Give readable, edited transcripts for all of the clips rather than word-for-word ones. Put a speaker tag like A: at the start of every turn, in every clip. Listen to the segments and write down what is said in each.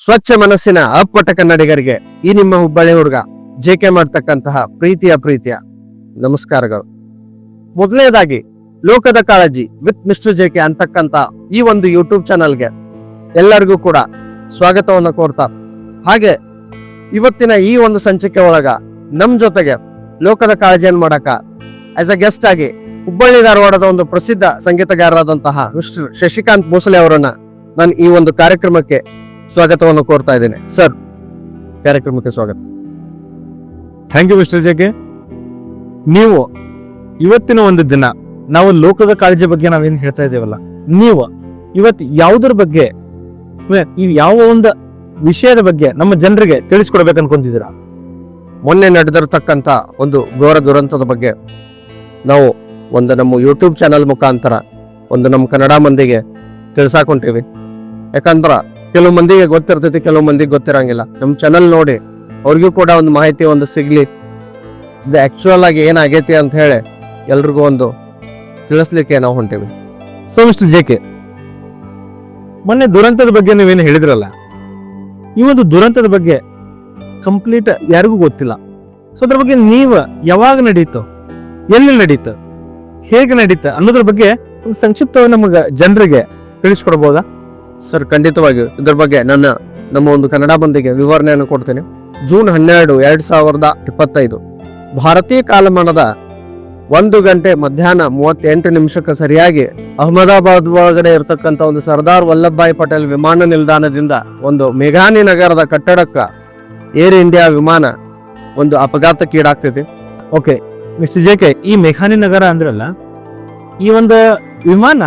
A: ಸ್ವಚ್ಛ ಮನಸ್ಸಿನ ಅಪ್ಪಟ ಕನ್ನಡಿಗರಿಗೆ ಈ ನಿಮ್ಮ ಹುಬ್ಬಳ್ಳಿ ಹುಡುಗ ಜೆಕೆ ಮಾಡ್ತಕ್ಕಂತಹ ಪ್ರೀತಿಯ ನಮಸ್ಕಾರಗಳು. ಮೊದಲನೇದಾಗಿ ಲೋಕದ ಕಾಳಜಿ ವಿತ್ ಮಿಸ್ಟರ್ ಜೆಕೆ ಅಂತಕ್ಕಂತ ಈ ಒಂದು ಯೂಟ್ಯೂಬ್ ಚಾನಲ್ಗೆ ಎಲ್ಲರಿಗೂ ಕೂಡ ಸ್ವಾಗತವನ್ನು ಕೋರ್ತಾ, ಹಾಗೆ ಇವತ್ತಿನ ಈ ಒಂದು ಸಂಚಿಕೆ ಒಳಗ ನಮ್ ಜೊತೆಗೆ ಲೋಕದ ಕಾಳಜಿಯನ್ನು ಮಾಡಕ ಆಸ್ ಅ ಗೆಸ್ಟ್ ಆಗಿ ಹುಬ್ಬಳ್ಳಿ ಧಾರವಾಡದ ಒಂದು ಪ್ರಸಿದ್ಧ ಸಂಗೀತಗಾರರಾದಂತಹ ಮಿಸ್ಟರ್ ಶಶಿಕಾಂತ್ ಭೋಸಲೆ ಅವರನ್ನ ನಾನು ಈ ಒಂದು ಕಾರ್ಯಕ್ರಮಕ್ಕೆ ಸ್ವಾಗತವನ್ನು ಕೋರ್ತಾ ಇದ್ದೇನೆ. ಸರ್, ಕಾರ್ಯಕ್ರಮಕ್ಕೆ ಸ್ವಾಗತ.
B: Thank you mister JK. ನೀವು ಇವತ್ತಿನ ಒಂದು ದಿನ ನಾವು ಲೋಕದ ಕಾಳಜಿ ಬಗ್ಗೆ ನಾವೇನು ಹೇಳ್ತಾ ಇದ್ದೇವಲ್ಲ, ನೀವು ಇವತ್ತು ಯಾವುದ್ರ ಬಗ್ಗೆ, ಯಾವ ಒಂದು ವಿಷಯದ ಬಗ್ಗೆ ನಮ್ಮ ಜನರಿಗೆ ತಿಳಿಸ್ಕೊಡ್ಬೇಕು ಅನ್ಕೊಂತಿದ್ದೀರಾ?
A: ಮೊನ್ನೆ ನಡೆದಿರತಕ್ಕಂತ ಒಂದು ಘೋರ ದುರಂತದ ಬಗ್ಗೆ ನಾವು ಒಂದು ನಮ್ಮ ಯೂಟ್ಯೂಬ್ ಚಾನಲ್ ಮುಖಾಂತರ ಒಂದು ನಮ್ಮ ಕನ್ನಡ ಮಂದಿಗೆ ತಿಳ್ಸಾಕೊಂತೀವಿ. ಯಾಕಂದ್ರ ಕೆಲವು ಮಂದಿಗೆ ಗೊತ್ತಿರ್ತೈತಿ, ಕೆಲವು ಮಂದಿಗೆ ಗೊತ್ತಿರಂಗಿಲ್ಲ. ನಮ್ಮ ಚಾನಲ್ ನೋಡಿ ಅವ್ರಿಗೂ ಕೂಡ ಒಂದು ಮಾಹಿತಿ ಒಂದು ಸಿಗ್ಲಿ, ಇದು ಆಕ್ಚುಯಲ್ ಆಗಿ ಏನಾಗೈತಿ ಅಂತ ಹೇಳಿ ಎಲ್ರಿಗೂ ಒಂದು ತಿಳಿಸ್ಲಿಕ್ಕೆ ನಾವು ಹೊಂಟೀವಿ.
B: ಸೊ ಮಿಸ್ಟರ್ ಜೆಕೆ, ಮೊನ್ನೆ ದುರಂತದ ಬಗ್ಗೆ ನೀವೇನು ಹೇಳಿದ್ರಲ್ಲ, ಈ ಒಂದು ದುರಂತದ ಬಗ್ಗೆ ಕಂಪ್ಲೀಟ್ ಯಾರಿಗೂ ಗೊತ್ತಿಲ್ಲ. ಸೊ ಅದ್ರ ಬಗ್ಗೆ ನೀವು ಯಾವಾಗ ನಡೀತು, ಎಲ್ಲಿ ನಡೀತು, ಹೇಗೆ ನಡೀತು ಅನ್ನೋದ್ರ ಬಗ್ಗೆ ಒಂದು ಸಂಕ್ಷಿಪ್ತವಾಗಿ ನಮಗೆ ಜನರಿಗೆ ತಿಳಿಸ್ಕೊಡ್ಬೋದಾ?
A: ಸರ್, ಖಂಡಿತವಾಗಿಯೂ ಇದ್ರ ಬಗ್ಗೆ ನಮ್ಮ ಒಂದು ಕನ್ನಡ ಮಂದಿಗೆ ವಿವರಣೆಯನ್ನು ಕೊಡ್ತೇನೆ. ಜೂನ್ 12, 2025 ಭಾರತೀಯ ಕಾಲಮಾನದ 1 ಗಂಟೆ ಮಧ್ಯಾಹ್ನ 38 ನಿಮಿಷಕ್ಕೆ ಸರಿಯಾಗಿ ಅಹಮದಾಬಾದ್ ಒಳಗಡೆ ಇರತಕ್ಕಂತ ಒಂದು ಸರ್ದಾರ್ ವಲ್ಲಭಭಾಯಿ ಪಟೇಲ್ ವಿಮಾನ ನಿಲ್ದಾಣದಿಂದ ಒಂದು ಮೇಘಾನಿ ನಗರದ ಕಟ್ಟಡಕ್ಕ ಏರ್ ಇಂಡಿಯಾ ವಿಮಾನ ಒಂದು ಅಪಘಾತಕ್ಕೀಡಾಗ್ತೈತಿ.
B: ಓಕೆ ಮಿಸ್ಟರ್ ಜೆಕೆ, ಈ ಮೇಘಾನಿ ನಗರ ಅಂದ್ರಲ್ಲ, ಈ ಒಂದು ವಿಮಾನ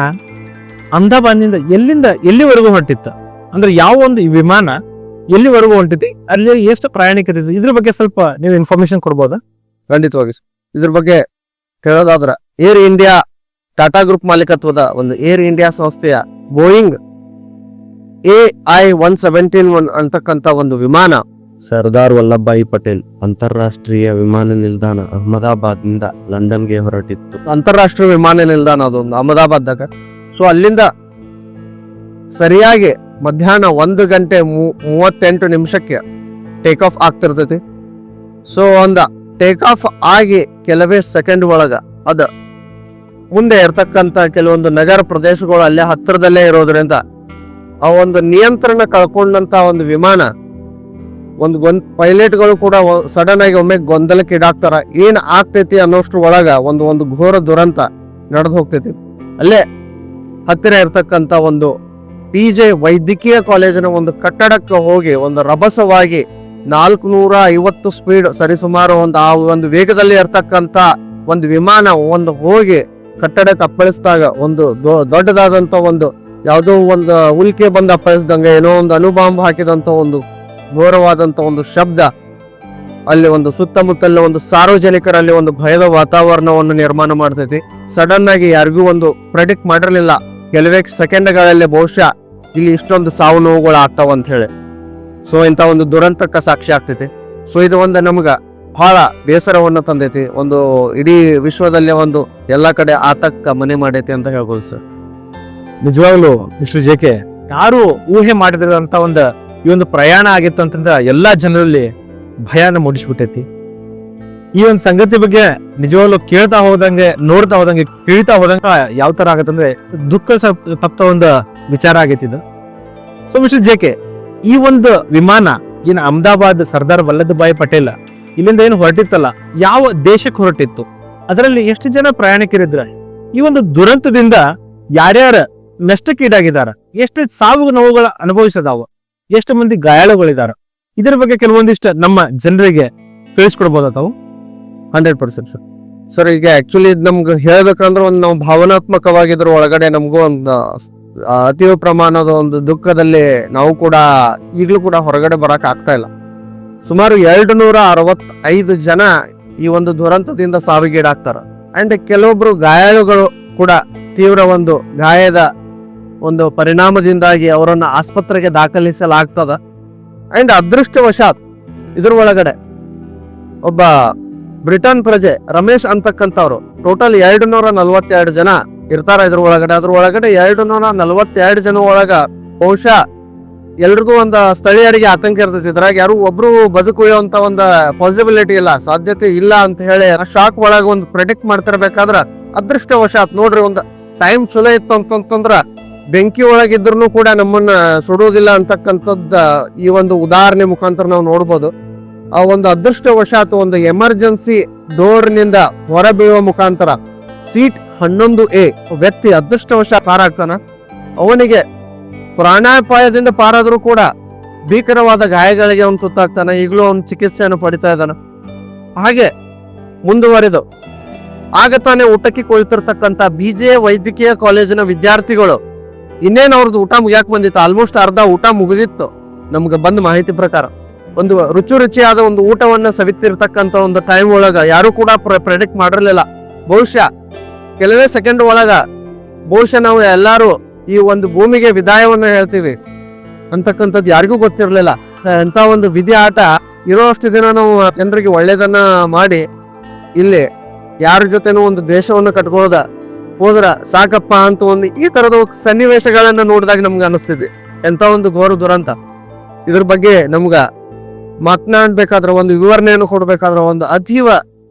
B: ಅಹಮದಾಬಾದ್ನಿಂದ ಎಲ್ಲಿಂದ ಎಲ್ಲಿವರೆಗೂ ಹೊಂಟಿತ್ತು? ಅಂದ್ರೆ ಯಾವ ಒಂದು ಈ ವಿಮಾನ ಎಲ್ಲಿವರೆಗೂ ಹೊಂಟಿತಿ, ಅಲ್ಲಿ ಎಷ್ಟು ಪ್ರಯಾಣಿಕರಿದ್ರು, ಇದ್ರ ಬಗ್ಗೆ ಸ್ವಲ್ಪ ನೀವು ಇನ್ಫಾರ್ಮೇಶನ್ ಕೊಡ್ಬೋದಾ?
A: ಖಂಡಿತವಾಗಿ ಇದ್ರ ಬಗ್ಗೆ ಹೇಳೋದಾದ್ರ, ಏರ್ ಇಂಡಿಯಾ ಟಾಟಾ ಗ್ರೂಪ್ ಮಾಲೀಕತ್ವದ ಒಂದು ಏರ್ ಇಂಡಿಯಾ ಸಂಸ್ಥೆಯ ಬೋಯಿಂಗ್ AI-171 ಅಂತಕ್ಕಂತ ಒಂದು ವಿಮಾನ ಸರ್ದಾರ್ ವಲ್ಲಭಭಾಯಿ ಪಟೇಲ್ ಅಂತಾರಾಷ್ಟ್ರೀಯ ವಿಮಾನ ನಿಲ್ದಾಣ ಅಹಮದಾಬಾದ್ನಿಂದ ಲಂಡನ್ಗೆ ಹೊರಟಿತ್ತು. ಅಂತಾರಾಷ್ಟ್ರೀಯ ವಿಮಾನ ನಿಲ್ದಾಣ ಅದೊಂದು ಅಹಮದಾಬಾದ್ದಾಗ. ಸೊ ಅಲ್ಲಿಂದ ಸರಿಯಾಗಿ ಮಧ್ಯಾಹ್ನ 1 ಗಂಟೆ 38 ನಿಮಿಷಕ್ಕೆ ಟೇಕ್ ಆಫ್ ಆಗ್ತಿರ್ತೈತಿ. ಸೊ ಒಂದು ಟೇಕ್ ಆಫ್ ಆಗಿ ಕೆಲವೇ ಸೆಕೆಂಡ್ ಒಳಗ ಅದ ಮುಂದೆ ಇರ್ತಕ್ಕಂತ ಕೆಲವೊಂದು ನಗರ ಪ್ರದೇಶಗಳು ಅಲ್ಲೇ ಹತ್ತಿರದಲ್ಲೇ ಇರೋದ್ರಿಂದ ಆ ಒಂದು ನಿಯಂತ್ರಣ ಕಳ್ಕೊಂಡಂತ ಒಂದು ವಿಮಾನ ಒಂದು ಪೈಲಟ್ಗಳು ಕೂಡ ಸಡನ್ ಆಗಿ ಒಮ್ಮೆ ಗೊಂದಲಕ್ಕೆ ಈಡಾಗ್ತಾರ. ಏನ್ ಆಗ್ತೈತಿ ಅನ್ನೋಷ್ಟ್ರ ಒಳಗ ಒಂದು ಘೋರ ದುರಂತ ನಡೆದು ಹೋಗ್ತೈತಿ. ಅಲ್ಲೇ ಹತ್ತಿರ ಇರ್ತಕ್ಕಂತ ಒಂದು PJ ವೈದ್ಯಕೀಯ ಕಾಲೇಜಿನ ಒಂದು ಕಟ್ಟಡಕ್ಕೆ ಹೋಗಿ ಒಂದು ರಭಸವಾಗಿ 450 ಸ್ಪೀಡ್ ಸರಿಸುಮಾರು ಆ ಒಂದು ವೇಗದಲ್ಲಿ ಇರ್ತಕ್ಕಂತ ಒಂದು ವಿಮಾನ ಹೋಗಿ ಕಟ್ಟಡಕ್ಕೆ ಅಪ್ಪಳಿಸಿದಾಗ ಒಂದು ದೊಡ್ಡದಾದಂತ ಒಂದು ಯಾವುದೋ ಒಂದು ಉಲ್ಕೆ ಬಂದು ಅಪ್ಪಳಿಸಿದಂಗೆ ಏನೋ ಒಂದು ಅಣುಬಾಂಬ್ ಹಾಕಿದಂತ ಒಂದು ಘೋರವಾದಂತ ಒಂದು ಶಬ್ದ ಅಲ್ಲಿ ಒಂದು ಸುತ್ತಮುತ್ತಲ ಒಂದು ಸಾರ್ವಜನಿಕರಲ್ಲಿ ಒಂದು ಭಯದ ವಾತಾವರಣವನ್ನು ನಿರ್ಮಾಣ ಮಾಡ್ತೈತಿ. ಸಡನ್ ಆಗಿ ಯಾರಿಗೂ ಒಂದು ಪ್ರೆಡಿಕ್ಟ್ ಮಾಡಿರ್ಲಿಲ್ಲ ಕೆಲವೇ ಸೆಕೆಂಡ್ಗಳಲ್ಲಿ ಬಹುಶಃ ಇಲ್ಲಿ ಇಷ್ಟೊಂದು ಸಾವು ನೋವುಗಳು ಆಗ್ತಾವ ಅಂತ ಹೇಳಿ. ಸೊ ಇಂಥ ಒಂದು ದುರಂತಕ್ಕ ಸಾಕ್ಷಿ ಆಗ್ತೈತಿ. ಸೊ ಇದು ಒಂದು ನಮ್ಗ ಬಹಳ ಬೇಸರವನ್ನು ತಂದೈತಿ. ಒಂದು ಇಡೀ ವಿಶ್ವದಲ್ಲೇ ಒಂದು ಎಲ್ಲಾ ಕಡೆ ಆತಂಕ ಮನೆ ಮಾಡೈತಿ ಅಂತ ಹೇಳ್ಬೋದು ಸರ್.
B: ನಿಜವಾಗ್ಲು ಮಿಸ್ಟರ್ ಜೆಕೆ, ಯಾರು ಊಹೆ ಮಾಡಿದಂತ ಈ ಒಂದು ಪ್ರಯಾಣ ಆಗಿತ್ತು ಅಂತಂದ್ರೆ ಎಲ್ಲಾ ಜನರಲ್ಲಿ ಭಯನ ಮೂಡಿಸ್ಬಿಟ್ಟೈತಿ. ಈ ಒಂದು ಸಂಗತಿ ಬಗ್ಗೆ ನಿಜವಾಗ್ಲು ಕೇಳ್ತಾ ಹೋದಂಗೆ, ನೋಡ್ತಾ ಹೋದಂಗೆ, ತಿಳಿತಾ ಹೋದಂಗ ಯಾವ ತರ ಆಗತ್ತಂದ್ರೆ ದುಃಖ ತಪ್ಪ ಒಂದು ವಿಚಾರ ಆಗೈತಿ ಇದು. ಸೊ ಮಿಸ್ಟರ್ ಜೆಕೆ, ಈ ಒಂದು ವಿಮಾನ ಏನು ಅಹಮದಾಬಾದ್ ಸರ್ದಾರ್ ವಲ್ಲಭಭಾಯಿ ಪಟೇಲ್ ಇಲ್ಲಿಂದ ಏನು ಹೊರಟಿತ್ತಲ್ಲ, ಯಾವ ದೇಶಕ್ಕೆ ಹೊರಟಿತ್ತು, ಅದರಲ್ಲಿ ಎಷ್ಟು ಜನ ಪ್ರಯಾಣಿಕರಿದ್ರ, ಈ ಒಂದು ದುರಂತದಿಂದ ಯಾರ್ಯಾರ ನಷ್ಟಕ್ಕೀಡಾಗಿದಾರ, ಎಷ್ಟು ಸಾವು ನೋವುಗಳ ಅನುಭವಿಸದಾವ, ಎಷ್ಟು ಮಂದಿ ಗಾಯಾಳುಗಳಿದಾರ, ಇದರ ಬಗ್ಗೆ ಕೆಲವೊಂದಿಷ್ಟು ನಮ್ಮ ಜನರಿಗೆ ತಿಳಿಸ್ಕೊಡ್ಬೋದ ತಾವು?
A: 100% ಸರ್. ಸರ್, ಈಗ ಆಕ್ಚುಲಿ ನಮ್ಗೆ ಹೇಳ್ಬೇಕಂದ್ರೆ ಒಂದು ನಾವು ಭಾವನಾತ್ಮಕವಾಗಿದ್ರ ಒಳಗಡೆ ನಮಗೂ ಒಂದು ಅತೀವ ಪ್ರಮಾಣದ ಒಂದು ದುಃಖದಲ್ಲಿ ನಾವು ಕೂಡ ಈಗಲೂ ಕೂಡ ಹೊರಗಡೆ ಬರಕ್ ಆಗ್ತಾ ಇಲ್ಲ. ಸುಮಾರು 265 ಜನ ಈ ಒಂದು ದುರಂತದಿಂದ ಸಾವಿಗೀಡಾಗ್ತಾರ. ಅಂಡ್ ಕೆಲವೊಬ್ರು ಗಾಯಾಳುಗಳು ಕೂಡ ತೀವ್ರ ಒಂದು ಗಾಯದ ಒಂದು ಪರಿಣಾಮದಿಂದಾಗಿ ಅವರನ್ನು ಆಸ್ಪತ್ರೆಗೆ ದಾಖಲಿಸಲಾಗ್ತದ. ಅಂಡ್ ಅದೃಷ್ಟವಶಾತ್ ಇದ್ರ ಒಳಗಡೆ ಒಬ್ಬ ಬ್ರಿಟನ್ ಪ್ರಜೆ ರಮೇಶ್ ಅಂತಕ್ಕಂಥವ್ರು ಟೋಟಲ್ 242 ಜನ ಇರ್ತಾರ ಇದ್ರ ಒಳಗಡೆ. 242 ಜನ ಒಳಗ ಬಹುಶಃ ಎಲ್ರಿಗೂ ಒಂದು ಸ್ಥಳೀಯರಿಗೆ ಆತಂಕ ಇರ್ತೈತಿ. ಇದ್ರಾಗ ಯಾರು ಒಬ್ರು ಬದುಕುಳಿಯುವಂತ ಒಂದು ಪಾಸಿಬಿಲಿಟಿ ಇಲ್ಲ, ಸಾಧ್ಯತೆ ಇಲ್ಲ ಅಂತ ಹೇಳಿ ಶಾಕ್ ಒಳಗ ಒಂದು ಪ್ರೆಡಿಕ್ಟ್ ಮಾಡ್ತಿರ್ಬೇಕಾದ್ರ ಅದೃಷ್ಟವಶಾತ್ ನೋಡ್ರಿ ಒಂದು ಟೈಮ್ ಚಲೋ ಇತ್ತು ಅಂತಂದ್ರ ಬೆಂಕಿ ಒಳಗಿದ್ರು ಕೂಡ ನಮ್ಮನ್ನ ಸುಡುವುದಿಲ್ಲ ಅಂತಕ್ಕಂಥದ್ದ ಈ ಒಂದು ಉದಾಹರಣೆ ಮುಖಾಂತರ ನಾವು ನೋಡ್ಬೋದು. ಆ ಒಂದು ಅದೃಷ್ಟವಶಾತ್ ಒಂದು ಎಮರ್ಜೆನ್ಸಿ ಡೋರ್ ನಿಂದ ಹೊರ ಬೀಳುವ ಮುಖಾಂತರ ಸೀಟ್ 11A ವ್ಯಕ್ತಿ ಅದೃಷ್ಟವಶಾತ್ ಪಾರಾಗ್ತಾನ. ಅವನಿಗೆ ಪ್ರಾಣಾಪಾಯದಿಂದ ಪಾರಾದ್ರೂ ಕೂಡ ಭೀಕರವಾದ ಗಾಯಗಳಿಗೆ ಅವನು ತುತ್ತಾಗ್ತಾನೆ. ಈಗಲೂ ಅವನು ಚಿಕಿತ್ಸೆಯನ್ನು ಪಡಿತಾ ಇದ್ದಾನೆ. ಹಾಗೆ ಮುಂದುವರೆದು ಆಗ ತಾನೇ ಊಟಕ್ಕೆ ಕುಳಿತಿರ್ತಕ್ಕಂಥ BJ ವೈದ್ಯಕೀಯ ಕಾಲೇಜಿನ ವಿದ್ಯಾರ್ಥಿಗಳು ಇನ್ನೇನು ಅವ್ರದ್ದು ಊಟ ಮುಗಿಯಾಕ ಬಂದಿತ್ತು, ಆಲ್ಮೋಸ್ಟ್ ಅರ್ಧ ಊಟ ಮುಗಿದಿತ್ತು. ನಮ್ಗೆ ಬಂದ ಮಾಹಿತಿ ಪ್ರಕಾರ ಒಂದು ರುಚಿಯಾದ ಒಂದು ಊಟವನ್ನ ಸವಿತಿರ್ತಕ್ಕಂಥ ಒಂದು ಟೈಮ್ ಒಳಗ ಯಾರು ಕೂಡ ಪ್ರೆಡಿಕ್ಟ್ ಮಾಡಿರ್ಲಿಲ್ಲ. ಬಹುಶಃ ಕೆಲವೇ ಸೆಕೆಂಡ್ ಒಳಗ ಬಹುಶಃ ನಾವು ಎಲ್ಲಾರು ಈ ಒಂದು ಭೂಮಿಗೆ ವಿದಾಯವನ್ನ ಹೇಳ್ತೀವಿ ಅಂತಕ್ಕಂಥದ್ದು ಯಾರಿಗೂ ಗೊತ್ತಿರ್ಲಿಲ್ಲ. ಎಂತ ಒಂದು ವಿಧಿ ಆಟ ಇರೋ ಅಷ್ಟು ದಿನ ನಾವು ಜನರಿಗೆ ಒಳ್ಳೇದನ್ನ ಮಾಡಿ ಇಲ್ಲಿ ಯಾರ ಜೊತೆನೂ ಒಂದು ದೇಶವನ್ನು ಕಟ್ಕೊಳ್ಳೋದ ಹೋದ್ರ ಸಾಕಪ್ಪ ಅಂತ ಒಂದು ಈ ತರದ ಸನ್ನಿವೇಶಗಳನ್ನ ನೋಡಿದಾಗ ನಮ್ಗೆ ಅನಿಸ್ತಿದೆ ಎಂತ ಒಂದು ಘೋರ ದುರಂತ. ಇದ್ರ ಬಗ್ಗೆ ನಮ್ಗ ಮಾತನಾಡ್ಬೇಕಾದ್ರೆ ಒಂದು ವಿವರಣೆಯನ್ನು ಕೊಡ್ಬೇಕಾದ್ರೆ ಒಂದು ಅತೀವ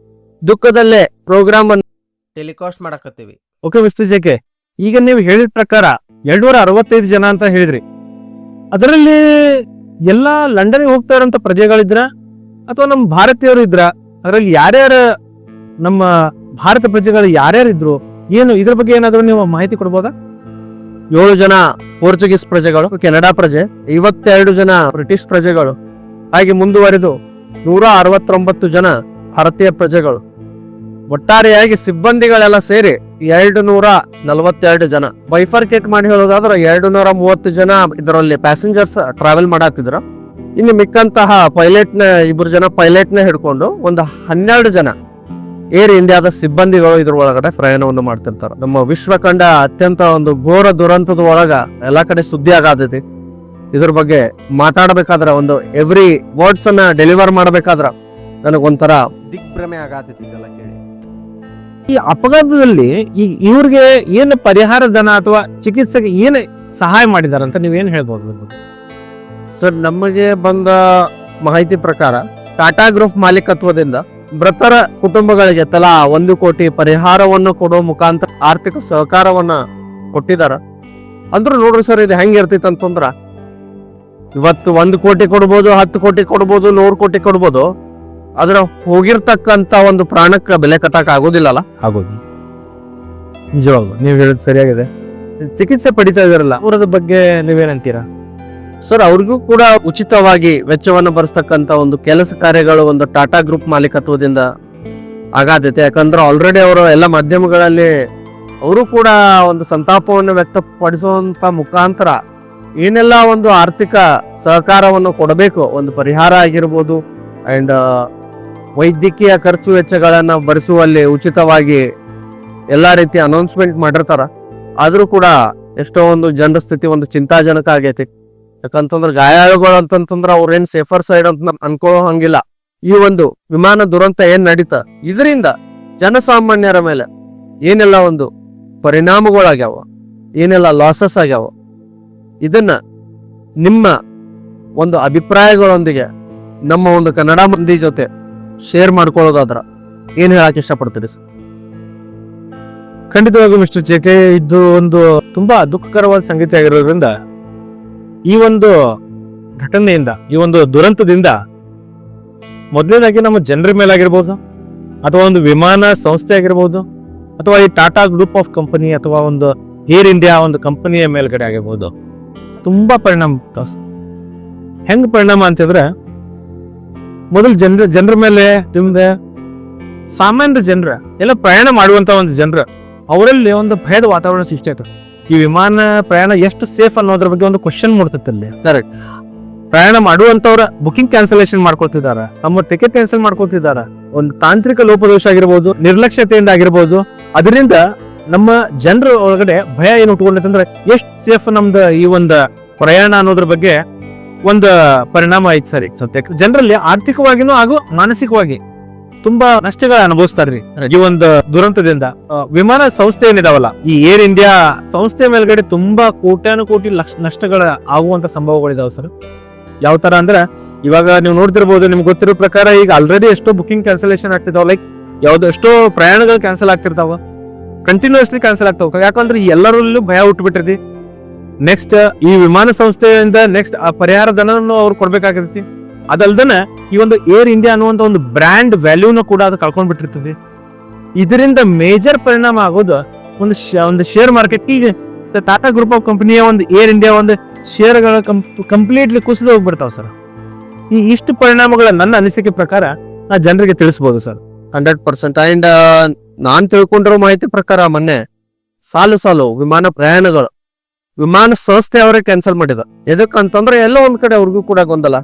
A: ದುಃಖದಲ್ಲೇ ಪ್ರೋಗ್ರಾಮ್ ಅನ್ನು ಟೆಲಿಕಾಸ್ಟ್ ಮಾಡಕತ್ತೀವಿ.
B: ಓಕೆ ಮಿಸ್ಟರ್ JK, ಈಗ ನೀವು ಹೇಳಿದ ಪ್ರಕಾರ 265 ಜನ ಅಂತ ಹೇಳಿದ್ರಿ. ಅದರಲ್ಲಿ ಎಲ್ಲಾ ಲಂಡನ್ಗೆ ಹೋಗ್ತಾ ಇರೋಂಥ ಪ್ರಜೆಗಳಿದ್ರ ಅಥವಾ ನಮ್ಮ ಭಾರತೀಯರು ಇದ್ರ? ಅದರಲ್ಲಿ ಯಾರ್ಯಾರ ನಮ್ಮ ಭಾರತ ಪ್ರಜೆಗಳು ಯಾರ್ಯಾರು ಇದ್ರು, ಏನು ಇದ್ರ ಬಗ್ಗೆ ಏನಾದ್ರು ನೀವು ಮಾಹಿತಿ ಕೊಡ್ಬೋದಾ?
A: 7 ಜನ ಪೋರ್ಚುಗೀಸ್ ಪ್ರಜೆಗಳು, ಕೆನಡಾ ಪ್ರಜೆ, 52 ಜನ ಬ್ರಿಟಿಷ್ ಪ್ರಜೆಗಳು, ಹಾಗೆ ಮುಂದುವರೆದು 169 ಜನ ಭಾರತೀಯ ಪ್ರಜೆಗಳು. ಒಟ್ಟಾರೆಯಾಗಿ ಸಿಬ್ಬಂದಿಗಳೆಲ್ಲ ಸೇರಿ 242 ಜನ. ಬೈಫರ್ಕೇಟ್ ಮಾಡಿ ಹೇಳೋದಾದ್ರೆ 230 ಜನ ಇದರಲ್ಲಿ ಪ್ಯಾಸೆಂಜರ್ಸ್ ಟ್ರಾವೆಲ್ ಮಾಡತ್ತಿದ್ರು. ಇನ್ನು ಮಿಕ್ಕಂತಹ ಪೈಲಟ್ನ 2 ಜನ ಪೈಲಟ್ನ ಹಿಡ್ಕೊಂಡು ಒಂದು 12 ಜನ ಏರ್ ಇಂಡಿಯಾದ ಸಿಬ್ಬಂದಿಗಳು ಇದ್ರ ಒಳಗಡೆ ಪ್ರಯಾಣವನ್ನು ಮಾಡ್ತಿರ್ತಾರೆ. ನಮ್ಮ ವಿಶ್ವ ಕಂಡ ಅತ್ಯಂತ ಒಂದು ಘೋರ ದುರಂತದ ಒಳಗ ಎಲ್ಲಾ ಕಡೆ ಸುದ್ದಿ ಆಗತೈತಿ. ಇದ್ರ ಬಗ್ಗೆ ಮಾತಾಡ್ಬೇಕಾದ್ರ ಒಂದು ಎವ್ರಿ ವರ್ಡ್ಸ್ ಅನ್ನ ಡೆಲಿವರ್ ಮಾಡ್ಬೇಕಾದ್ರ ನನಗೊಂಥರ ದಿಗ್ಭ್ರಮೆ ಆಗತೈತಿ ಇದೆಲ್ಲ ಕೇಳಿ.
B: ಈ ಅಪಘಾತದಲ್ಲಿ ಈ ಇವ್ರಿಗೆ ಏನು ಪರಿಹಾರ ಧನ ಅಥವಾ ಚಿಕಿತ್ಸೆಗೆ ಏನು ಸಹಾಯ ಮಾಡಿದಾರಂತ ನೀವೇನ್ ಹೇಳ್ಬೋದು?
A: ಸರ್, ನಮಗೆ ಬಂದ ಮಾಹಿತಿ ಪ್ರಕಾರ ಟಾಟಾ ಗ್ರೂಪ್ ಮಾಲೀಕತ್ವದಿಂದ ಮೃತರ ಕುಟುಂಬಗಳಿಗೆ ತಲಾ 1 ಕೋಟಿ ಪರಿಹಾರವನ್ನು ಕೊಡುವ ಮುಖಾಂತರ ಆರ್ಥಿಕ ಸಹಕಾರವನ್ನ ಕೊಟ್ಟಿದಾರ. ಅಂದ್ರೂ ನೋಡ್ರಿ ಸರ್, ಇದು ಹೆಂಗ್ ಇರ್ತೈತಿ ಅಂತಂದ್ರ ಇವತ್ತು 1 ಕೋಟಿ ಕೊಡ್ಬೋದು, 10 ಕೋಟಿ ಕೊಡ್ಬೋದು, 100 ಕೋಟಿ ಕೊಡ್ಬೋದು. ಅದ್ರ ಹೋಗಿರ್ತಕ್ಕಂತ ಒಂದು ಪ್ರಾಣಕ್ಕೆ ಬೆಲೆ ಕಟ್ಟಕ್ ಆಗೋದಿಲ್ಲಲ್ಲ.
B: ಆಗೋದು ನಿಜವಾಗ್ಲು ನೀವು ಹೇಳೋದು ಸರಿಯಾಗಿದೆ. ಚಿಕಿತ್ಸೆ ಪಡಿತಾ ಇದಾರಲ್ಲ ಅವರದ ಬಗ್ಗೆ ನೀವೇನಂತೀರಾ?
A: ಸರ್, ಅವ್ರಿಗೂ ಕೂಡ ಉಚಿತವಾಗಿ ವೆಚ್ಚವನ್ನು ಭರಿಸ್ತಕ್ಕಂತ ಒಂದು ಕೆಲಸ ಕಾರ್ಯಗಳು ಒಂದು ಟಾಟಾ ಗ್ರೂಪ್ ಮಾಲೀಕತ್ವದಿಂದ ಆಗಾದೈತೆ. ಯಾಕಂದ್ರೆ ಆಲ್ರೆಡಿ ಅವರು ಎಲ್ಲ ಮಾಧ್ಯಮಗಳಲ್ಲಿ ಅವರು ಕೂಡ ಒಂದು ಸಂತಾಪವನ್ನು ವ್ಯಕ್ತಪಡಿಸುವಂತ ಮುಖಾಂತರ ಏನೆಲ್ಲ ಒಂದು ಆರ್ಥಿಕ ಸಹಕಾರವನ್ನು ಕೊಡಬೇಕು, ಒಂದು ಪರಿಹಾರ ಆಗಿರ್ಬೋದು ಅಂಡ್ ವೈದ್ಯಕೀಯ ಖರ್ಚು ವೆಚ್ಚಗಳನ್ನ ಭರಿಸುವಲ್ಲಿ ಉಚಿತವಾಗಿ ಎಲ್ಲಾ ರೀತಿ ಅನೌನ್ಸ್ಮೆಂಟ್ ಮಾಡಿರ್ತಾರ. ಆದ್ರೂ ಕೂಡ ಎಷ್ಟೋ ಒಂದು ಜನರ ಸ್ಥಿತಿ ಒಂದು ಚಿಂತಾಜನಕ ಆಗೈತಿ. ಯಾಕಂತಂದ್ರೆ ಗಾಯಾಳುಗಳು ಅಂತಂತಂದ್ರ ಅವ್ರೇನ್ ಸೇಫರ್ ಸೈಡ್ ಅಂತ ಅನ್ಕೊಳ್ಳೋ ಹಂಗಿಲ್ಲ. ಈ ಒಂದು ವಿಮಾನ ದುರಂತ ಏನ್ ನಡೀತ ಇದರಿಂದ ಜನಸಾಮಾನ್ಯರ ಮೇಲೆ ಏನೆಲ್ಲ ಒಂದು ಪರಿಣಾಮಗಳಾಗ್ಯಾವ, ಏನೆಲ್ಲ ಲಾಸಸ್ ಆಗ್ಯಾವ, ಇದನ್ನ ನಿಮ್ಮ ಒಂದು ಅಭಿಪ್ರಾಯಗಳೊಂದಿಗೆ ನಮ್ಮ ಒಂದು ಕನ್ನಡ ಮಂದಿ ಜೊತೆ ಶೇರ್ ಮಾಡ್ಕೊಳ್ಳೋದಾದ್ರ ಏನ್ ಹೇಳಕ್ ಇಷ್ಟಪಡ್ತೀರಿ ಸರ್?
B: ಖಂಡಿತವಾಗೂ ಮಿಸ್ಟರ್ JK, ಇದು ಒಂದು ತುಂಬಾ ದುಃಖಕರವಾದ ಸಂಗತಿ ಆಗಿರೋದ್ರಿಂದ ಈ ಒಂದು ಘಟನೆಯಿಂದ, ಈ ಒಂದು ದುರಂತದಿಂದ ಮೊದಲನೇದಾಗಿ ನಮ್ಮ ಜನರ ಮೇಲಾಗಿರ್ಬೋದು ಅಥವಾ ಒಂದು ವಿಮಾನ ಸಂಸ್ಥೆ ಆಗಿರ್ಬೋದು ಅಥವಾ ಈ ಟಾಟಾ ಗ್ರೂಪ್ ಆಫ್ ಕಂಪನಿ ಅಥವಾ ಒಂದು ಏರ್ ಇಂಡಿಯಾ ಒಂದು ಕಂಪನಿಯ ಮೇಲ್ಗಡೆ ಆಗಿರ್ಬೋದು ತುಂಬಾ ಪರಿಣಾಮ. ಹೆಂಗ್ ಪರಿಣಾಮ ಅಂತಂದ್ರೆ ಮೊದಲು ಜನರ ಮೇಲೆ ನಿಮ್ದೆ ಸಾಮಾನ್ಯ ಜನರ ಎಲ್ಲ ಪ್ರಯಾಣ ಮಾಡುವಂತ ಒಂದು ಜನರು ಅವರಲ್ಲಿ ಒಂದು ಭಯದ ವಾತಾವರಣ ಸೃಷ್ಟಿ ಆಯ್ತು. ಈ ವಿಮಾನ ಪ್ರಯಾಣ ಎಷ್ಟು ಸೇಫ್ ಅನ್ನೋದ್ರ ಬಗ್ಗೆ ಒಂದು ಕ್ವಶನ್ ಮೂಡ್ತೈತೆ ಅಲ್ಲಿ.
A: ಕರೆಕ್ಟ್.
B: ಪ್ರಯಾಣ ಮಾಡುವಂತವ್ರ ಬುಕಿಂಗ್ ಕ್ಯಾನ್ಸಲೇಷನ್ ಮಾಡ್ಕೊಳ್ತಿದಾರ, ನಮ್ಮ ಟಿಕೆಟ್ ಕ್ಯಾನ್ಸಲ್ ಮಾಡ್ಕೊಳ್ತಿದಾರ. ಒಂದು ತಾಂತ್ರಿಕ ಲೋಪದೋಷ ಆಗಿರ್ಬೋದು, ನಿರ್ಲಕ್ಷ್ಯತೆಯಿಂದ ಆಗಿರ್ಬೋದು, ಅದರಿಂದ ನಮ್ಮ ಜನರ ಒಳಗಡೆ ಭಯ ಏನು ಉಟ್ಕೊಂಡೈತಂದ್ರೆ ಎಷ್ಟು ಸೇಫ್ ನಮ್ದು ಈ ಒಂದು ಪ್ರಯಾಣ ಅನ್ನೋದ್ರ ಬಗ್ಗೆ ಒಂದು ಪರಿಣಾಮ ಐತಿ ಸರ್. ಸದ್ಯಕ್ಕೆ ಜನರಲ್ಲಿ ಆರ್ಥಿಕವಾಗಿನೂ ಹಾಗೂ ಮಾನಸಿಕವಾಗಿ ತುಂಬಾ ನಷ್ಟಗಳ ಅನುಭವಿಸ್ತಾರ್ರಿ ಈ ಒಂದು ದುರಂತದಿಂದ. ವಿಮಾನ ಸಂಸ್ಥೆ ಏನಿದಾವಲ್ಲ, ಈ ಏರ್ ಇಂಡಿಯಾ ಸಂಸ್ಥೆ ಮೇಲ್ಗಡೆ ತುಂಬಾ ಕೋಟ್ಯಾನು ಕೋಟಿ ನಷ್ಟಗಳ ಆಗುವಂತ ಸಂಭವಗಳಿದಾವೆ ಸರ್. ಯಾವ ತರ ಅಂದ್ರೆ ಇವಾಗ ನೀವು ನೋಡ್ತಿರ್ಬೋದು, ನಿಮ್ಗೆ ಗೊತ್ತಿರೋ ಪ್ರಕಾರ ಈಗ ಆಲ್ರೆಡಿ ಎಷ್ಟೋ ಬುಕಿಂಗ್ ಕ್ಯಾನ್ಸಲೇಷನ್ ಆಗ್ತಿದಾವ. ಲೈಕ್ ಯಾವ್ದು ಎಷ್ಟೋ ಪ್ರಯಾಣಗಳು ಕ್ಯಾನ್ಸಲ್ ಆಗ್ತಿರ್ತಾವ, ಕಂಟಿನ್ಯೂಸ್ಲಿ ಕ್ಯಾನ್ಸಲ್ ಆಗ್ತಾವ. ಯಾಕಂದ್ರೆ ಎಲ್ಲರಲ್ಲೂ ಭಯ ಹುಟ್ಟುಬಿಟ್ಟಿರ್ತಿ. ನೆಕ್ಸ್ಟ್ ಈ ವಿಮಾನ ಸಂಸ್ಥೆಯಿಂದ ನೆಕ್ಸ್ಟ್ ಆ ಪರಿಹಾರ ಧನವನ್ನು ಅವ್ರು ಕೊಡ್ಬೇಕಾಗಿರ್ತಿ. ಅದಲ್ದನ ಈ ಒಂದು ಏರ್ ಇಂಡಿಯಾ ಅನ್ನುವಂತ ಒಂದು ಬ್ರ್ಯಾಂಡ್ ವ್ಯಾಲ್ಯೂನ ಕೂಡ ಅದು ಕಳ್ಕೊಂಡ್ಬಿಟ್ಟಿರ್ತದೆ. ಇದರಿಂದ ಮೇಜರ್ ಪರಿಣಾಮ ಆಗೋದು ಒಂದು ಶೇರ್ ಮಾರ್ಕೆಟ್. ಈಗ ಟಾಟಾ ಗ್ರೂಪ್ ಆಫ್ ಕಂಪನಿಯ ಒಂದು ಏರ್ ಇಂಡಿಯಾ ಒಂದು ಶೇರ್ಗಳ ಕಂಪ್ಲೀಟ್ಲಿ ಕುಸಿದು ಹೋಗ್ಬಿಡ್ತಾವ ಸರ್. ಈ ಇಷ್ಟು ಪರಿಣಾಮಗಳ ನನ್ನ ಅನಿಸಿಕೆ ಪ್ರಕಾರ ಆ ಜನರಿಗೆ ತಿಳಿಸಬಹುದು ಸರ್.
A: 100%. ಅಂಡ್ ನಾನ್ ತಿಳ್ಕೊಂಡಿರೋ ಮಾಹಿತಿ ಪ್ರಕಾರ ಮೊನ್ನೆ ಸಾಲು ವಿಮಾನ ಪ್ರಯಾಣಗಳು ವಿಮಾನ ಸಂಸ್ಥೆ ಅವರೇ ಕ್ಯಾನ್ಸಲ್ ಮಾಡಿದ. ಎದಕ್ಕಂತಂದ್ರೆ ಎಲ್ಲೋ ಒಂದ್ ಕಡೆ ಅವ್ರಿಗೂ ಕೂಡ ಗೊಂದಲ,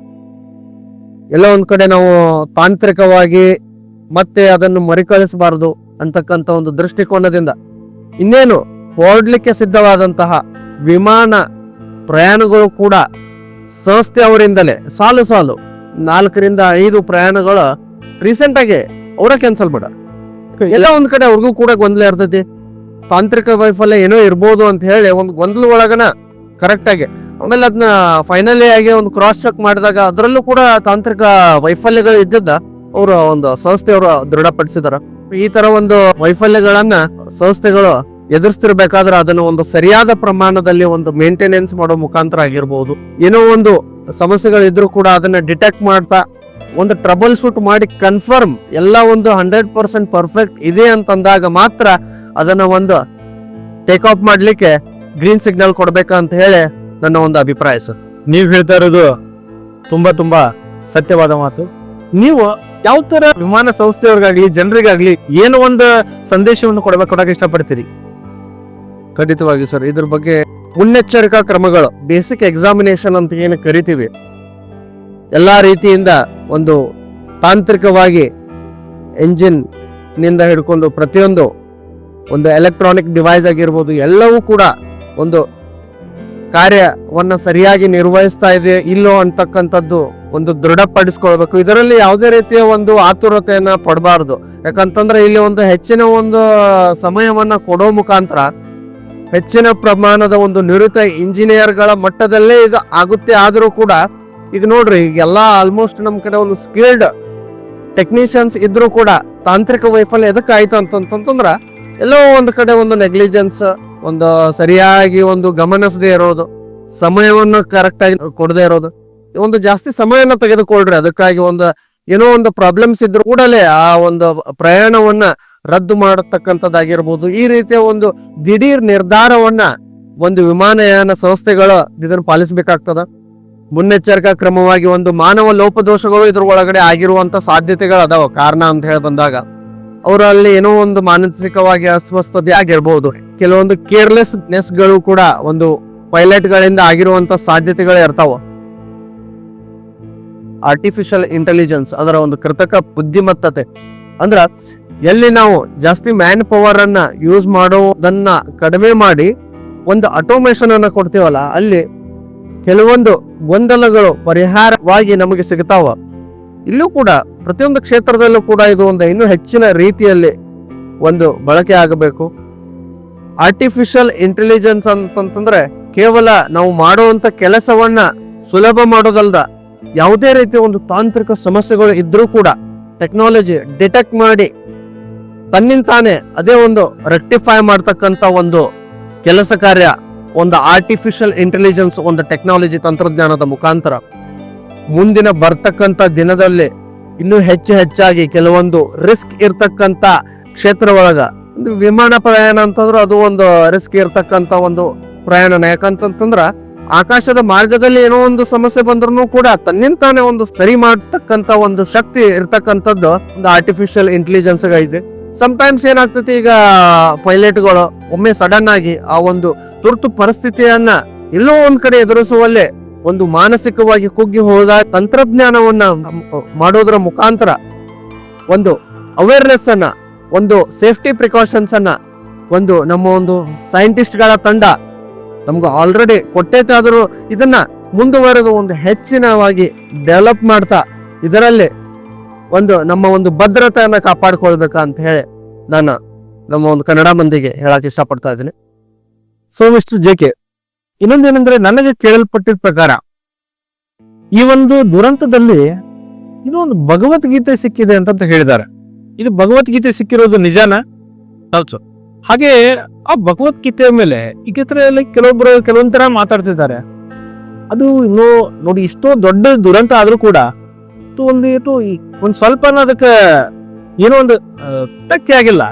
A: ಎಲ್ಲೋ ಒಂದ್ ಕಡೆ ನಾವು ತಾಂತ್ರಿಕವಾಗಿ ಮತ್ತೆ ಅದನ್ನು ಮರುಕಳಿಸಬಾರದು ಅಂತಕ್ಕಂಥ ಒಂದು ದೃಷ್ಟಿಕೋನದಿಂದ ಇನ್ನೇನು ಹೊರಡ್ಲಿಕ್ಕೆ ಸಿದ್ಧವಾದಂತಹ ವಿಮಾನ ಪ್ರಯಾಣಗಳು ಕೂಡ ಸಂಸ್ಥೆ ಅವರಿಂದಲೇ ಸಾಲು 4ರಿಂದ 5 ಪ್ರಯಾಣಗಳು ರೀಸೆಂಟ್ ಆಗಿ ಅವರ ಕ್ಯಾನ್ಸಲ್ ಮಾಡ. ಎಲ್ಲ ಒಂದ್ ಕಡೆ ಅವ್ರಿಗೂ ಕೂಡ ಗೊಂದಲ ಇರ್ತೈತಿ. ತಾಂತ್ರಿಕ ವೈಫಲ್ಯ ಏನೋ ಇರ್ಬೋದು ಅಂತ ಹೇಳಿ ಒಂದು ಗೊಂದಲ ಒಳಗನ ಕರೆಕ್ಟ್ ಆಗಿ ಆಮೇಲೆ ಅದನ್ನ ಫೈನಲಿ ಆಗಿ ಒಂದು ಕ್ರಾಸ್ ಚೆಕ್ ಮಾಡಿದಾಗ ಅದರಲ್ಲೂ ಕೂಡ ತಾಂತ್ರಿಕ ವೈಫಲ್ಯಗಳು ಇದ್ದದ್ದ ಅವರು ಒಂದು ಸಂಸ್ಥೆಯವರು ದೃಢಪಡಿಸಿದಾರ. ಈ ತರ ಒಂದು ವೈಫಲ್ಯಗಳನ್ನ ಸಂಸ್ಥೆಗಳು ಎದುರಿಸ್ತಿರ್ಬೇಕಾದ್ರೆ ಅದನ್ನು ಒಂದು ಸರಿಯಾದ ಪ್ರಮಾಣದಲ್ಲಿ ಒಂದು ಮೇಂಟೆನೆನ್ಸ್ ಮಾಡೋ ಮುಖಾಂತರ ಆಗಿರ್ಬೋದು. ಏನೋ ಒಂದು ಸಮಸ್ಯೆಗಳಿದ್ರು ಕೂಡ ಅದನ್ನ ಡಿಟೆಕ್ಟ್ ಮಾಡ್ತಾ ಒಂದು ಟ್ರಬಲ್ ಶೂಟ್ ಮಾಡಿ ಕನ್ಫರ್ಮ್ ಎಲ್ಲ ಒಂದು 100% ಪರ್ಫೆಕ್ಟ್ ಇದೆ ಅಂತಂದಾಗ ಮಾತ್ರ ಅದನ್ನ ಒಂದು ಟೇಕ್ ಆಫ್ ಮಾಡ್ಲಿಕ್ಕೆ ಗ್ರೀನ್ ಸಿಗ್ನಲ್ ಕೊಡ್ಬೇಕಂತ ಹೇಳಿ ನನ್ನ ಒಂದು ಅಭಿಪ್ರಾಯ ಸರ್.
B: ನೀವು ಹೇಳ್ತಾ ಇರೋದು ತುಂಬಾ ಸತ್ಯವಾದ ಮಾತು. ನೀವು ಯಾವ ತರ ವಿಮಾನ ಸಂಸ್ಥೆಯವ್ರಿಗಾಗ್ಲಿ ಜನರಿಗಾಗ್ಲಿ ಏನು ಒಂದು ಸಂದೇಶವನ್ನು ಕೊಡಕ್ಕೆ ಇಷ್ಟಪಡ್ತೀರಿ?
A: ಖಂಡಿತವಾಗಿ ಸರ್, ಇದ್ರ ಬಗ್ಗೆ ಮುನ್ನೆಚ್ಚರಿಕಾ ಕ್ರಮಗಳು, ಬೇಸಿಕ್ ಎಕ್ಸಾಮಿನೇಷನ್ ಅಂತ ಏನು ಕರಿತೀವಿ, ಎಲ್ಲಾ ರೀತಿಯಿಂದ ಒಂದು ತಾಂತ್ರಿಕವಾಗಿ ಎಂಜಿನ್ ನಿಂದ ಹಿಡ್ಕೊಂಡು ಪ್ರತಿಯೊಂದು ಒಂದು ಎಲೆಕ್ಟ್ರಾನಿಕ್ ಡಿವೈಸ್ ಆಗಿರ್ಬೋದು ಎಲ್ಲವೂ ಕೂಡ ಒಂದು ಕಾರ್ಯವನ್ನ ಸರಿಯಾಗಿ ನಿರ್ವಹಿಸ್ತಾ ಇದೆ ಇಲ್ಲೋ ಅಂತಕ್ಕಂಥದ್ದು ಒಂದು ದೃಢಪಡಿಸ್ಕೊಳ್ಬೇಕು. ಇದರಲ್ಲಿ ಯಾವುದೇ ರೀತಿಯ ಒಂದು ಆತುರತೆಯನ್ನ ಪಡಬಾರದು. ಯಾಕಂತಂದ್ರೆ ಇಲ್ಲಿ ಒಂದು ಹೆಚ್ಚಿನ ಒಂದು ಸಮಯವನ್ನ ಕೊಡೋ ಮುಖಾಂತರ ಹೆಚ್ಚಿನ ಪ್ರಮಾಣದ ಒಂದು ನುರಿತ ಇಂಜಿನಿಯರ್ಗಳ ಮಟ್ಟದಲ್ಲೇ ಇದು ಆಗುತ್ತೆ. ಆದರೂ ಕೂಡ ಈಗ ನೋಡ್ರಿ, ಈಗೆಲ್ಲ ಆಲ್ಮೋಸ್ಟ್ ನಮ್ ಕಡೆ ಒಂದು ಸ್ಕಿಲ್ಡ್ ಟೆಕ್ನಿಷಿಯನ್ಸ್ ಇದ್ರೂ ಕೂಡ ತಾಂತ್ರಿಕ ವೈಫಲ್ಯ ಎದಕ್ಕೆ ಆಯ್ತು ಅಂತಂತಂದ್ರ ಎಲ್ಲೋ ಒಂದು ಕಡೆ ಒಂದು ನೆಗ್ಲಿಜೆನ್ಸ್, ಒಂದು ಸರಿಯಾಗಿ ಒಂದು ಗಮನಿಸದೇ ಇರೋದು, ಸಮಯವನ್ನು ಕರೆಕ್ಟ್ ಆಗಿ ಕೊಡದೇ ಇರೋದು, ಒಂದು ಜಾಸ್ತಿ ಸಮಯನ ತೆಗೆದುಕೊಳ್ರಿ. ಅದಕ್ಕಾಗಿ ಒಂದು ಏನೋ ಒಂದು ಪ್ರಾಬ್ಲಮ್ಸ್ ಇದ್ರು ಕೂಡಲೇ ಆ ಒಂದು ಪ್ರಯಾಣವನ್ನ ರದ್ದು ಮಾಡತಕ್ಕಂಥದ್ದಾಗಿರ್ಬೋದು. ಈ ರೀತಿಯ ಒಂದು ದಿಢೀರ್ ನಿರ್ಧಾರವನ್ನ ಒಂದು ವಿಮಾನಯಾನ ಸಂಸ್ಥೆಗಳು ಇದನ್ನು ಪಾಲಿಸಬೇಕಾಗ್ತದ. ಮುನ್ನೆಚ್ಚರಿಕಾ ಕ್ರಮವಾಗಿ ಒಂದು ಮಾನವ ಲೋಪದೋಷಗಳು ಇದ್ರ ಒಳಗಡೆ ಆಗಿರುವಂತ ಸಾಧ್ಯತೆಗಳು ಅದಾವ. ಕಾರಣ ಅಂತ ಹೇಳಿ ಬಂದಾಗ ಅವರಲ್ಲಿ ಏನೋ ಒಂದು ಮಾನಸಿಕವಾಗಿ ಅಸ್ವಸ್ಥತೆ ಆಗಿರ್ಬೋದು, ಕೆಲವೊಂದು ಕೇರ್ಲೆಸ್ನೆಸ್ ಗಳು ಕೂಡ ಒಂದು ಪೈಲಟ್ ಗಳಿಂದ ಆಗಿರುವಂತ ಸಾಧ್ಯತೆಗಳು ಇರ್ತಾವ. ಆರ್ಟಿಫಿಷಿಯಲ್ ಇಂಟೆಲಿಜೆನ್ಸ್, ಅದರ ಒಂದು ಕೃತಕ ಬುದ್ಧಿಮತ್ತತೆ ಅಂದ್ರ ಎಲ್ಲಿ ನಾವು ಜಾಸ್ತಿ ಮ್ಯಾನ್ ಪವರ್ ಅನ್ನ ಯೂಸ್ ಮಾಡೋದನ್ನ ಕಡಿಮೆ ಮಾಡಿ ಒಂದು ಆಟೋಮೇಷನ್ ಅನ್ನ ಕೊಡ್ತೀವಲ್ಲ, ಅಲ್ಲಿ ಕೆಲವೊಂದು ಗೊಂದಲಗಳು ಪರಿಹಾರವಾಗಿ ನಮಗೆ ಸಿಗ್ತಾವ. ಇಲ್ಲೂ ಕೂಡ ಪ್ರತಿಯೊಂದು ಕ್ಷೇತ್ರದಲ್ಲೂ ಕೂಡ ಇದು ಒಂದು ಇನ್ನೂ ಹೆಚ್ಚಿನ ರೀತಿಯಲ್ಲಿ ಒಂದು ಬಳಕೆ ಆಗಬೇಕು. ಆರ್ಟಿಫಿಷಿಯಲ್ ಇಂಟೆಲಿಜೆನ್ಸ್ ಅಂತಂತಂದ್ರೆ ಕೇವಲ ನಾವು ಮಾಡುವಂತ ಕೆಲಸವನ್ನ ಸುಲಭ ಮಾಡೋದಲ್ದ, ಯಾವುದೇ ರೀತಿಯ ಒಂದು ತಾಂತ್ರಿಕ ಸಮಸ್ಯೆಗಳು ಇದ್ರೂ ಕೂಡ ಟೆಕ್ನಾಲಜಿ ಡಿಟೆಕ್ಟ್ ಮಾಡಿ ತನ್ನಿಂತಾನೆ ಅದೇ ಒಂದು ರೆಕ್ಟಿಫೈ ಮಾಡ್ತಕ್ಕಂತ ಒಂದು ಕೆಲಸ ಕಾರ್ಯ ಒಂದು ಆರ್ಟಿಫಿಷಿಯಲ್ ಇಂಟೆಲಿಜೆನ್ಸ್ ಒಂದು ಟೆಕ್ನಾಲಜಿ ತಂತ್ರಜ್ಞಾನದ ಮುಖಾಂತರ ಮುಂದಿನ ಬರ್ತಕ್ಕಂಥ ದಿನದಲ್ಲಿ ಇನ್ನೂ ಹೆಚ್ಚಾಗಿ ಕೆಲವೊಂದು ರಿಸ್ಕ್ ಇರ್ತಕ್ಕಂಥ ಕ್ಷೇತ್ರ ಒಳಗ ಒಂದು ವಿಮಾನ ಪ್ರಯಾಣ ಅಂತಂದ್ರೆ ಅದು ಒಂದು ರಿಸ್ಕ್ ಇರ್ತಕ್ಕಂಥ ಒಂದು ಪ್ರಯಾಣ. ಯಾಕಂತಂದ್ರ ಆಕಾಶದ ಮಾರ್ಗದಲ್ಲಿ ಏನೋ ಒಂದು ಸಮಸ್ಯೆ ಬಂದ್ರೂ ಕೂಡ ತನ್ನಿಂತಾನೆ ಒಂದು ಸರಿ ಮಾಡ್ತಕ್ಕಂಥ ಒಂದು ಶಕ್ತಿ ಇರ್ತಕ್ಕಂಥದ್ದು ಒಂದು ಆರ್ಟಿಫಿಷಿಯಲ್ ಇಂಟೆಲಿಜೆನ್ಸ್ ಐತೆ. ಸಮಟೈಮ್ಸ್ ಏನಾಗ್ತೈತಿ, ಈಗ ಪೈಲಟ್ಗಳು ಒಮ್ಮೆ ಸಡನ್ ಆಗಿ ಆ ಒಂದು ತುರ್ತು ಪರಿಸ್ಥಿತಿಯನ್ನ ಎಲ್ಲೋ ಒಂದ್ ಕಡೆ ಎದುರಿಸುವಲ್ಲೇ ಒಂದು ಮಾನಸಿಕವಾಗಿ ಕುಗ್ಗಿ ಹೋದ ತಂತ್ರಜ್ಞಾನವನ್ನ ಮಾಡೋದ್ರ ಮುಖಾಂತರ ಒಂದು ಅವೇರ್ನೆಸ್ ಅನ್ನ, ಒಂದು ಸೇಫ್ಟಿ ಪ್ರಿಕಾಷನ್ಸ್ ಅನ್ನ ಒಂದು ನಮ್ಮ ಒಂದು ಸೈಂಟಿಸ್ಟ್ ಗಳ ತಂಡ ನಮ್ಗೆ ಆಲ್ರೆಡಿ ಕೊಟ್ಟೈತೆ. ಆದರೂ ಇದನ್ನ ಮುಂದುವರೆದು ಒಂದು ಹೆಚ್ಚಿನವಾಗಿ ಡೆವಲಪ್ ಮಾಡ್ತಾ ಇದರಲ್ಲಿ ನಮ್ಮ ಒಂದು ಭದ್ರತೆಯನ್ನ ಕಾಪಾಡ್ಕೊಳ್ಬೇಕಾ ಅಂತ ಹೇಳಿ ನಾನು ನಮ್ಮ ಒಂದು ಕನ್ನಡ ಮಂದಿಗೆ ಹೇಳಕ್ ಇಷ್ಟಪಡ್ತಾ ಇದ್ದೀನಿ.
B: ಸೊ ಮಿಸ್ಟರ್ ಜೆ ಕೆ, ಇನ್ನೊಂದೇನೆಂದ್ರೆ ನನಗೆ ಕೇಳಲ್ಪಟ್ಟಿದ ಪ್ರಕಾರ ಈ ಒಂದು ದುರಂತದಲ್ಲಿ ಇನ್ನೊಂದು ಭಗವದ್ಗೀತೆ ಸಿಕ್ಕಿದೆ ಅಂತ ಹೇಳಿದ್ದಾರೆ. ಇದು ಭಗವದ್ಗೀತೆ ಸಿಕ್ಕಿರೋದು ನಿಜಾನ? ಹೌದು. ಹಾಗೆ ಆ ಭಗವದ್ಗೀತೆಯ ಮೇಲೆ ಈಗ ಕೆಲವೊಂಥರ ಮಾತಾಡ್ತಿದ್ದಾರೆ. ಅದು ಇನ್ನೂ ನೋಡಿ, ಇಷ್ಟೋ ದೊಡ್ಡ ದುರಂತ ಆದ್ರೂ ಕೂಡ ಒಂದ್ ಸ್ವಲ್ಪ ಅದಕ್ಕೆ ಏನೋ ಒಂದು ತಕ್ಕೆ ಆಗಿಲ್ಲ.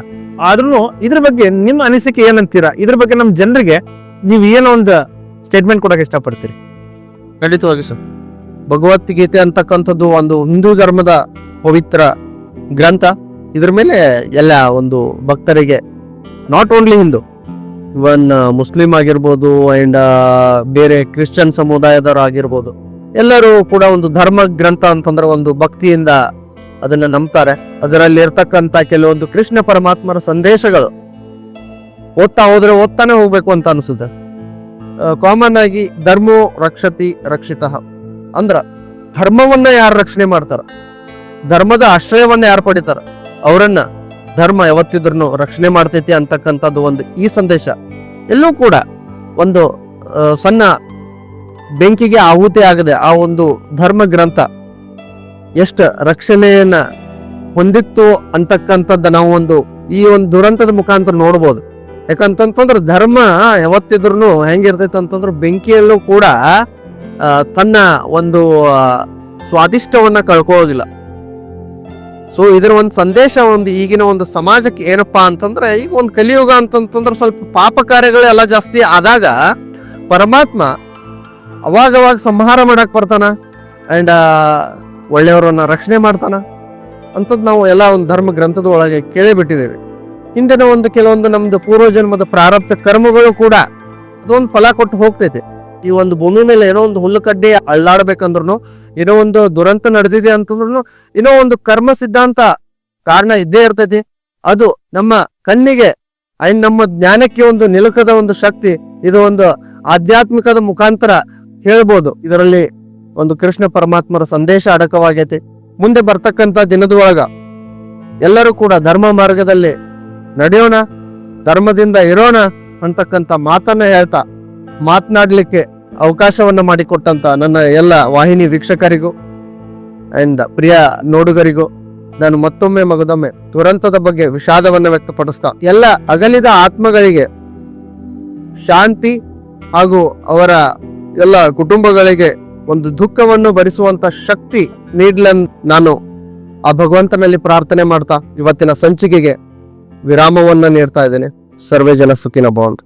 B: ಆದ್ರೂ ಇದ್ರ ಬಗ್ಗೆ ನಿಮ್ಮ ಅನಿಸಿಕೆ ಏನಂತೀರಾ? ಇದ್ರ ಬಗ್ಗೆ ನಮ್ಮ ಜನರಿಗೆ ನೀವು ಏನೋ ಒಂದು ಸ್ಟೇಟ್ಮೆಂಟ್ ಕೊಡಕ್ಕೆ ಇಷ್ಟಪಡ್ತೀರಿ?
A: ಖಂಡಿತವಾಗಿ ಸರ್. ಭಗವದ್ಗೀತೆ ಅಂತಕ್ಕಂಥದ್ದು ಒಂದು ಹಿಂದೂ ಧರ್ಮದ ಪವಿತ್ರ ಗ್ರಂಥ. ಇದ್ರ ಮೇಲೆ ಎಲ್ಲ ಒಂದು ಭಕ್ತರಿಗೆ, not only Hindu, even Muslim ಆಗಿರ್ಬೋದು ಅಂಡ್ ಬೇರೆ ಕ್ರಿಶ್ಚಿಯನ್ ಸಮುದಾಯದವರು ಆಗಿರ್ಬೋದು, ಎಲ್ಲರೂ ಕೂಡ ಒಂದು ಧರ್ಮ ಗ್ರಂಥ ಅಂತಂದ್ರೆ ಒಂದು ಭಕ್ತಿಯಿಂದ ಅದನ್ನ ನಂಬ್ತಾರೆ. ಅದರಲ್ಲಿ ಇರ್ತಕ್ಕಂಥ ಕೆಲವೊಂದು ಕೃಷ್ಣ ಪರಮಾತ್ಮರ ಸಂದೇಶಗಳು ಓದ್ತಾ ಹೋದ್ರೆ ಓದ್ತಾನೆ ಹೋಗ್ಬೇಕು ಅಂತ ಅನಿಸುತ್ತೆ. ಕಾಮನ್ ಆಗಿ ಧರ್ಮೋ ರಕ್ಷತಿ ರಕ್ಷಿತಃ ಅಂದ್ರ ಧರ್ಮವನ್ನ ಯಾರು ರಕ್ಷಣೆ ಮಾಡ್ತಾರ, ಧರ್ಮದ ಆಶ್ರಯವನ್ನ ಯಾರು ಪಡಿತಾರ, ಅವರನ್ನ ಧರ್ಮ ಯಾವತ್ತಿದ್ರೂ ರಕ್ಷಣೆ ಮಾಡ್ತೈತಿ ಅಂತಕ್ಕಂಥದ್ದು ಒಂದು ಈ ಸಂದೇಶ ಎಲ್ಲೂ ಕೂಡ ಒಂದು ಸಣ್ಣ ಬೆಂಕಿಗೆ ಆಹುತಿ ಆಗದೆ ಆ ಒಂದು ಧರ್ಮ ಗ್ರಂಥ ಎಷ್ಟು ರಕ್ಷಣೆಯನ್ನ ಹೊಂದಿತ್ತು ಅಂತಕ್ಕಂಥದ್ದು ನಾವು ಈ ಒಂದು ದುರಂತದ ಮುಖಾಂತರ ನೋಡ್ಬೋದು. ಯಾಕಂತಂದ್ರೆ ಧರ್ಮ ಯಾವತ್ತಿದ್ರೂ ಹೆಂಗಿರ್ತೈತೆ ಅಂತಂದ್ರೆ ಬೆಂಕಿಯಲ್ಲೂ ಕೂಡ ತನ್ನ ಒಂದು ಸ್ವಾದಿಷ್ಟವನ್ನ ಕಳ್ಕೊಳ್ಳೋದಿಲ್ಲ. ಸೊ ಇದರ ಒಂದು ಸಂದೇಶ ಈಗಿನ ಒಂದು ಸಮಾಜಕ್ಕೆ ಏನಪ್ಪಾ ಅಂತಂದ್ರೆ, ಈಗ ಒಂದು ಕಲಿಯುಗ ಅಂತಂತಂದ್ರೆ ಸ್ವಲ್ಪ ಪಾಪ ಕಾರ್ಯಗಳೆಲ್ಲ ಜಾಸ್ತಿ ಆದಾಗ ಪರಮಾತ್ಮ ಅವಾಗವಾಗ ಸಂಹಾರ ಮಾಡಕ್ ಬರ್ತಾನ ಅಂಡ್ ಒಳ್ಳೆಯವರನ್ನ ರಕ್ಷಣೆ ಮಾಡ್ತಾನ ಅಂತದ್ ನಾವು ಎಲ್ಲ ಒಂದು ಧರ್ಮ ಗ್ರಂಥದ ಒಳಗೆ ಕೇಳಿಬಿಟ್ಟಿದ್ದೇವೆ. ಹಿಂದಿನ ಕೆಲವೊಂದು ನಮ್ದು ಪೂರ್ವಜನ್ಮದ ಪ್ರಾರಬ್ಧ ಕರ್ಮಗಳು ಕೂಡ ಅದೊಂದು ಫಲ ಕೊಟ್ಟು ಹೋಗ್ತೈತೆ. ಈ ಒಂದು ಭೂಮಿ ಮೇಲೆ ಏನೋ ಒಂದು ಹುಲ್ಲು ಕಡ್ಡಿ ಅಳ್ಳಾಡ್ಬೇಕಂದ್ರು, ಏನೋ ಒಂದು ದುರಂತ ನಡೆದಿದೆ ಅಂತಂದ್ರು, ಏನೋ ಒಂದು ಕರ್ಮ ಸಿದ್ಧಾಂತ ಕಾರಣ ಇದ್ದೇ ಇರ್ತೈತಿ. ಅದು ನಮ್ಮ ಕಣ್ಣಿಗೆ ಅಂಡ್ ನಮ್ಮ ಜ್ಞಾನಕ್ಕೆ ಒಂದು ನಿಲುಕದ ಒಂದು ಶಕ್ತಿ. ಇದು ಒಂದು ಆಧ್ಯಾತ್ಮಿಕದ ಮುಖಾಂತರ ಹೇಳ್ಬೋದು. ಇದರಲ್ಲಿ ಒಂದು ಕೃಷ್ಣ ಪರಮಾತ್ಮರ ಸಂದೇಶ ಅಡಕವಾಗೈತಿ. ಮುಂದೆ ಬರ್ತಕ್ಕಂಥ ದಿನದ ಒಳಗ ಎಲ್ಲರೂ ಕೂಡ ಧರ್ಮ ಮಾರ್ಗದಲ್ಲಿ ನಡೆಯೋಣ, ಧರ್ಮದಿಂದ ಇರೋಣ ಅಂತಕ್ಕಂಥ ಮಾತನ್ನ ಹೇಳ್ತಾ ಮಾತನಾಡ್ಲಿಕ್ಕೆ ಅವಕಾಶವನ್ನ ಮಾಡಿಕೊಟ್ಟಂತ ನನ್ನ ಎಲ್ಲ ವಾಹಿನಿ ವೀಕ್ಷಕರಿಗೂ ಅಂಡ್ ಪ್ರಿಯ ನೋಡುಗರಿಗೂ ನಾನು ಮತ್ತೊಮ್ಮೆ ಮಗದೊಮ್ಮೆ ದುರಂತದ ಬಗ್ಗೆ ವಿಷಾದವನ್ನ ವ್ಯಕ್ತಪಡಿಸ್ತಾ ಎಲ್ಲ ಅಗಲಿದ ಆತ್ಮಗಳಿಗೆ ಶಾಂತಿ ಹಾಗೂ ಅವರ ಎಲ್ಲ ಕುಟುಂಬಗಳಿಗೆ ಒಂದು ದುಃಖವನ್ನು ಭರಿಸುವಂತ ಶಕ್ತಿ ನೀಡ್ಲನ್ ನಾನು ಆ ಭಗವಂತನಲ್ಲಿ ಪ್ರಾರ್ಥನೆ ಮಾಡ್ತಾ ಇವತ್ತಿನ ಸಂಚಿಕೆಗೆ ವಿರಾಮವನ್ನ ನೀಡ್ತಾ ಇದ್ದೇನೆ. ಸರ್ವೇ ಜನ ಸುಖಿನ ಭವಂತು.